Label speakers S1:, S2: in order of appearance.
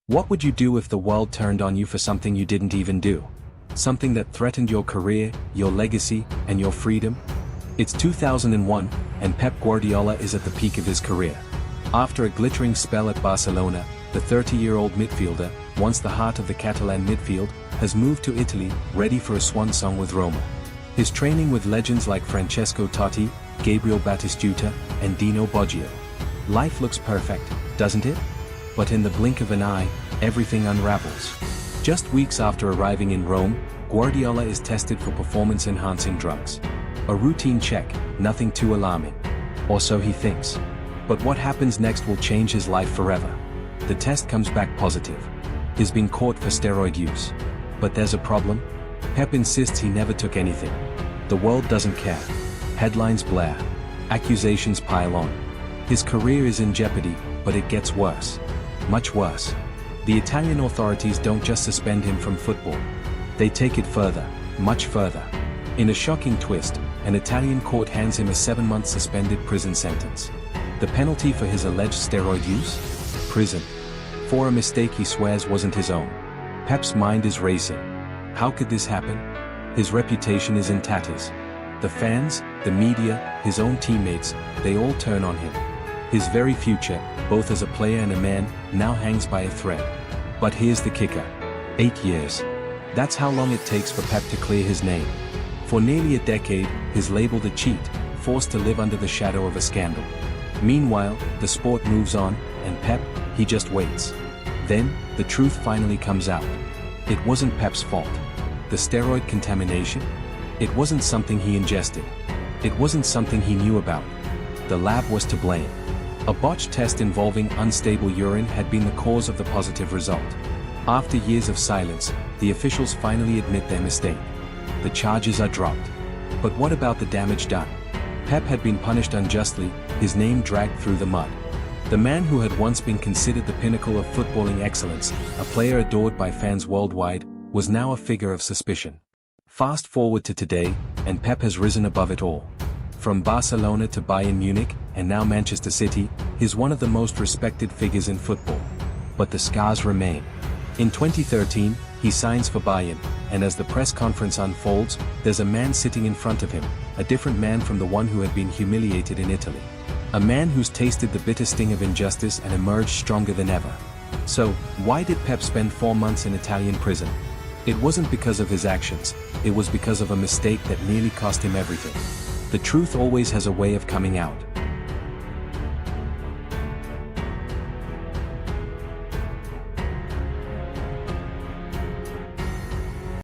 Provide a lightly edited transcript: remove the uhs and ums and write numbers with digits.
S1: What would you do if the world turned on you for something you didn't even do? Something that threatened your career, your legacy, and your freedom? It's 2001, and Pep Guardiola is at the peak of his career. After a glittering spell at Barcelona, the 30-year-old midfielder, once the heart of the Catalan midfield, has moved to Italy, ready for a swan song with Roma. His training with legends like Francesco Totti, Gabriel Batistuta, and Dino Boggio. Life looks perfect, doesn't it? But in the blink of an eye, everything unravels. Just weeks after arriving in Rome, Guardiola is tested for performance-enhancing drugs. A routine check, nothing too alarming. Or so he thinks. But what happens next will change his life forever. The test comes back positive. He's been caught for steroid use. But there's a problem. Pep insists he never took anything. The world doesn't care. Headlines blare. Accusations pile on. His career is in jeopardy, but it gets worse. Much worse. The Italian authorities don't just suspend him from football. They take it further, much further. In a shocking twist, an Italian court hands him a 7-month suspended prison sentence. The penalty for his alleged steroid use? Prison. For a mistake he swears wasn't his own. Pep's mind is racing. How could this happen? His reputation is in tatters. The fans, the media, his own teammates, they all turn on him. His very future, both as a player and a man, now hangs by a thread. But here's the kicker. 8 years. That's how long it takes for Pep to clear his name. For nearly a decade, he's labeled a cheat, forced to live under the shadow of a scandal. Meanwhile, the sport moves on, and Pep, he just waits. Then, the truth finally comes out. It wasn't Pep's fault. The steroid contamination? It wasn't something he ingested. It wasn't something he knew about. The lab was to blame. A botched test involving unstable urine had been the cause of the positive result. After years of silence, the officials finally admit their mistake. The charges are dropped. But what about the damage done? Pep had been punished unjustly, his name dragged through the mud. The man who had once been considered the pinnacle of footballing excellence, a player adored by fans worldwide, was now a figure of suspicion. Fast forward to today, and Pep has risen above it all. From Barcelona to Bayern Munich, and now Manchester City, he's one of the most respected figures in football. But the scars remain. In 2013, he signs for Bayern, and as the press conference unfolds, there's a man sitting in front of him, a different man from the one who had been humiliated in Italy. A man who's tasted the bitter sting of injustice and emerged stronger than ever. So, why did Pep spend 4 months in Italian prison? It wasn't because of his actions, it was because of a mistake that nearly cost him everything. The truth always has a way of coming out.